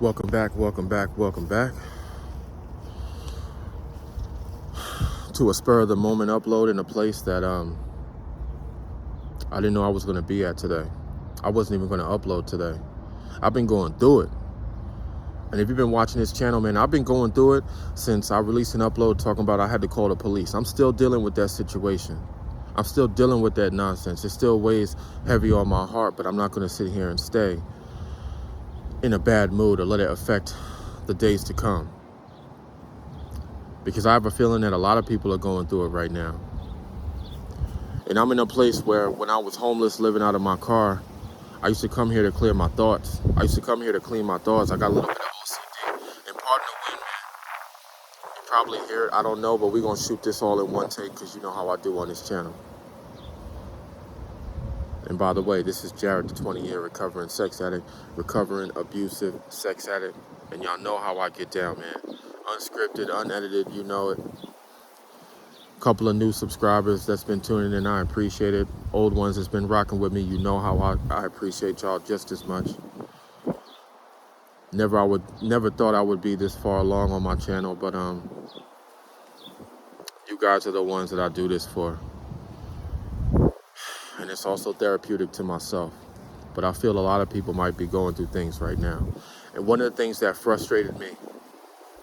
Welcome back, welcome back, welcome back to a spur of the moment upload in a place that I didn't know I was going to be at today. I wasn't even going to upload today. I've been going through it. And if you've been watching this channel, man, I've been going through it since I released an upload talking about I had to call the police. I'm still dealing with that situation. I'm still dealing with that nonsense. It still weighs heavy on my heart, but I'm not going to sit here and stay in a bad mood or let it affect the days to come. Because I have a feeling that a lot of people are going through it right now. And I'm in a place where when I was homeless, living out of my car, I used to come here to clear my thoughts. I used to come here to clean my thoughts. I got a little bit of OCD. And pardon the wind, man. You probably hear it, I don't know, but we're going to shoot this all in one take because you know how I do on this channel. And by the way, this is Jared, the 20-year recovering sex addict, recovering abusive sex addict. And y'all know how I get down, man. Unscripted, unedited, you know it. Couple of new subscribers that's been tuning in, I appreciate it. Old ones that's been rocking with me, you know how I appreciate y'all just as much. Never thought I would be this far along on my channel, but you guys are the ones that I do this for. And it's also therapeutic to myself. But I feel a lot of people might be going through things right now. And one of the things that frustrated me,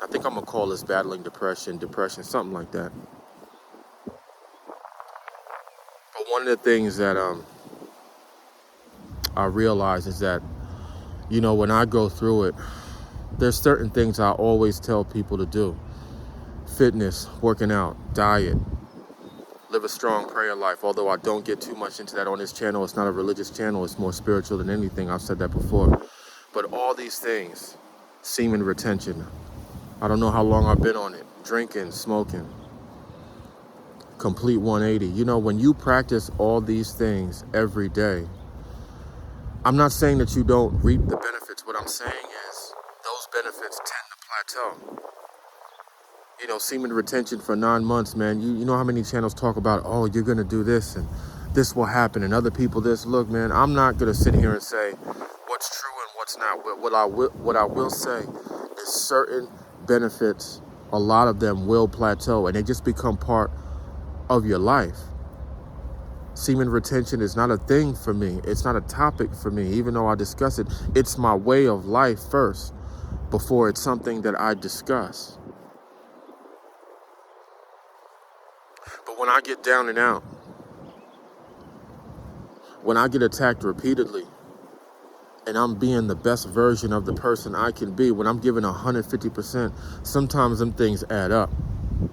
I think I'm gonna call this battling depression, something like that. But one of the things that I realize is that, you know, when I go through it, there's certain things I always tell people to do. Fitness, working out, diet, live a strong prayer life. Although I don't get too much into that on this channel. It's not a religious channel. It's more spiritual than anything. I've said that before. But all these things, semen retention, I don't know how long I've been on it. Drinking, smoking, complete 180. You know, when you practice all these things every day, I'm not saying that you don't reap the benefits. What I'm saying is those benefits tend to plateau. You know, semen retention for 9 months, man. You know how many channels talk about, oh, you're going to do this and this will happen and other people this. Look, man, I'm not going to sit here and say what's true and what's not. What I will say is certain benefits, a lot of them will plateau and they just become part of your life. Semen retention is not a thing for me. It's not a topic for me, even though I discuss it. It's my way of life first before it's something that I discuss. But when I get down and out, when I get attacked repeatedly, and I'm being the best version of the person I can be, when I'm giving 150%, sometimes them things add up. Maybe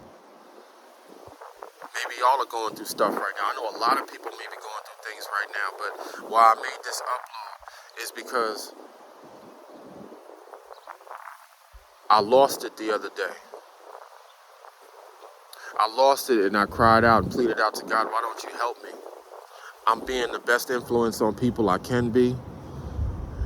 y'all are going through stuff right now. I know a lot of people may be going through things right now, but why I made this upload is because I lost it the other day. I lost it and I cried out and pleaded out to God, why don't you help me? I'm being the best influence on people I can be.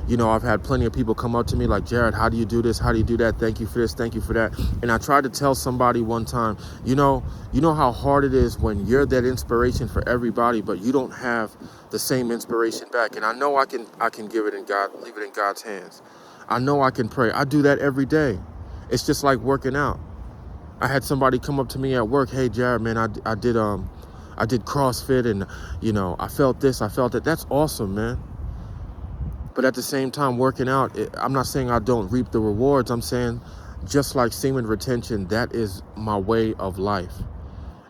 You know, I've had plenty of people come up to me like, Jared, how do you do this? How do you do that? Thank you for this. Thank you for that. And I tried to tell somebody one time, you know how hard it is when you're that inspiration for everybody, but you don't have the same inspiration back. And I know I can give it in God, leave it in God's hands. I know I can pray. I do that every day. It's just like working out. I had somebody come up to me at work, hey, Jared, man, I did CrossFit and, you know, I felt this, I felt that. That's awesome, man. But at the same time, working out, I'm not saying I don't reap the rewards. I'm saying just like semen retention, that is my way of life.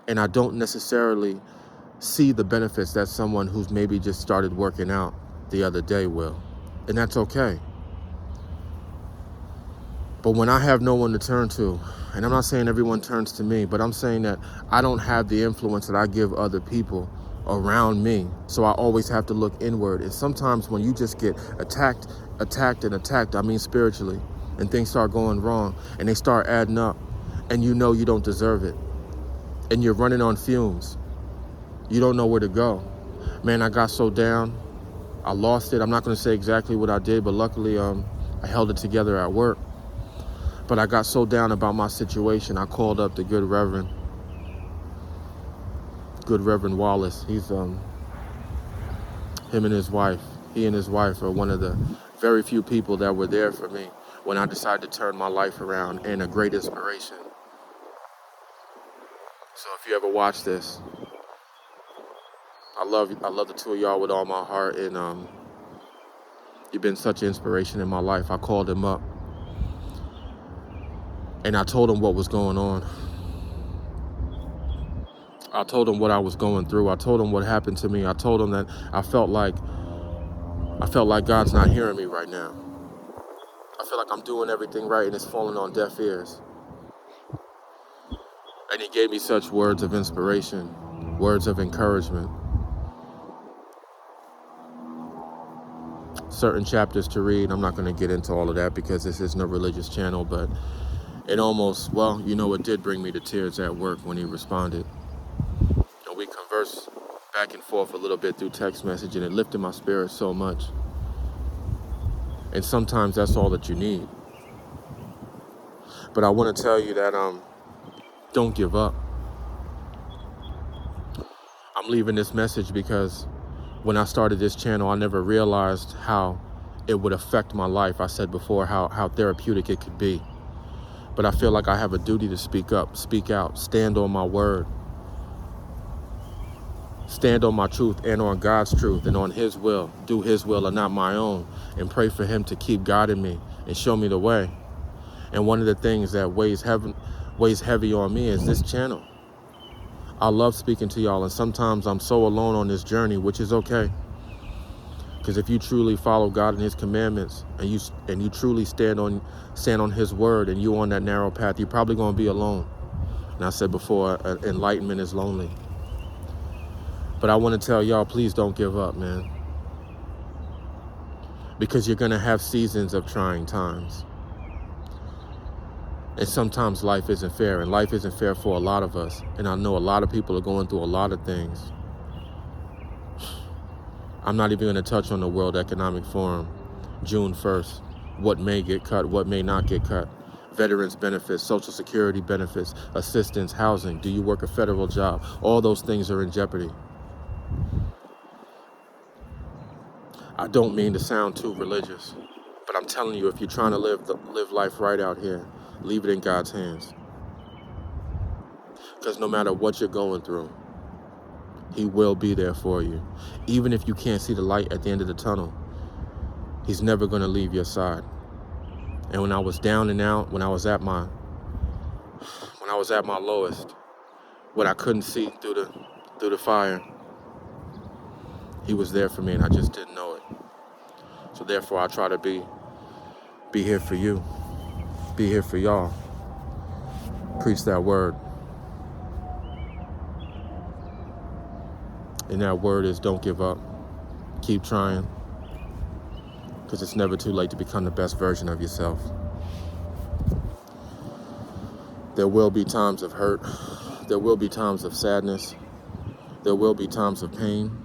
And I don't necessarily see the benefits that someone who's maybe just started working out the other day will. And that's okay. But when I have no one to turn to, and I'm not saying everyone turns to me, but I'm saying that I don't have the influence that I give other people around me. So I always have to look inward. And sometimes when you just get attacked, I mean spiritually, and things start going wrong and they start adding up and you know you don't deserve it and you're running on fumes. You don't know where to go. Man, I got so down. I lost it. I'm not going to say exactly what I did, but luckily I held it together at work. But I got so down about my situation, I called up the good Reverend Wallace. He's him and his wife. He and his wife are one of the very few people that were there for me when I decided to turn my life around, and a great inspiration. So if you ever watch this, I love the two of y'all with all my heart, and you've been such an inspiration in my life. I called him up and I told him what was going on. I told him what I was going through. I told him what happened to me. I told him that I felt like God's not hearing me right now. I feel like I'm doing everything right and it's falling on deaf ears. And he gave me such words of inspiration, words of encouragement. Certain chapters to read. I'm not going to get into all of that because this isn't a religious channel, but it almost, well, it did bring me to tears at work when he responded. And we conversed back and forth a little bit through text message, and it lifted my spirit so much. And sometimes that's all that you need. But I want to tell you that don't give up. I'm leaving this message because when I started this channel, I never realized how it would affect my life. I said before how therapeutic it could be. But I feel like I have a duty to speak up, speak out, stand on my word, stand on my truth and on God's truth and on his will, do his will and not my own, and pray for him to keep guiding me and show me the way. And one of the things that weighs heavy on me is this channel. I love speaking to y'all, and sometimes I'm so alone on this journey, which is okay. Because if you truly follow God and his commandments, and you truly stand on his word, and you're on that narrow path, you're probably going to be alone. And I said before, enlightenment is lonely. But I want to tell y'all, please don't give up, man. Because you're going to have seasons of trying times. And sometimes life isn't fair, and life isn't fair for a lot of us. And I know a lot of people are going through a lot of things. I'm not even going to touch on the World Economic Forum, June 1st, what may get cut, what may not get cut, veterans benefits, Social Security benefits, assistance, housing, do you work a federal job? All those things are in jeopardy. I don't mean to sound too religious, but I'm telling you, if you're trying to live life right out here, leave it in God's hands. Because no matter what you're going through, he will be there for you. Even if you can't see the light at the end of the tunnel, he's never going to leave your side. And when I was down and out, when I was at my lowest, when I couldn't see through the fire, he was there for me, and I just didn't know it. So therefore, I try to be here for you, be here for y'all. Preach that word. And that word is don't give up. Keep trying. Because it's never too late to become the best version of yourself. There will be times of hurt. There will be times of sadness. There will be times of pain.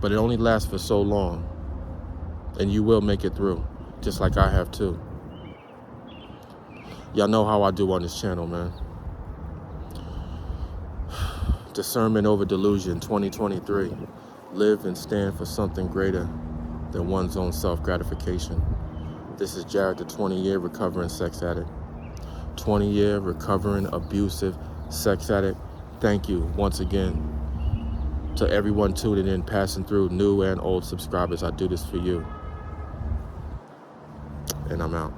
But it only lasts for so long. And you will make it through, just like I have too. Y'all know how I do on this channel, man. Discernment over delusion 2023. Live and stand for something greater than one's own self-gratification. This is Jared, the 20-year recovering sex addict. 20-year recovering abusive sex addict. Thank you once again to everyone tuning in, passing through, new and old subscribers. I do this for you. And I'm out.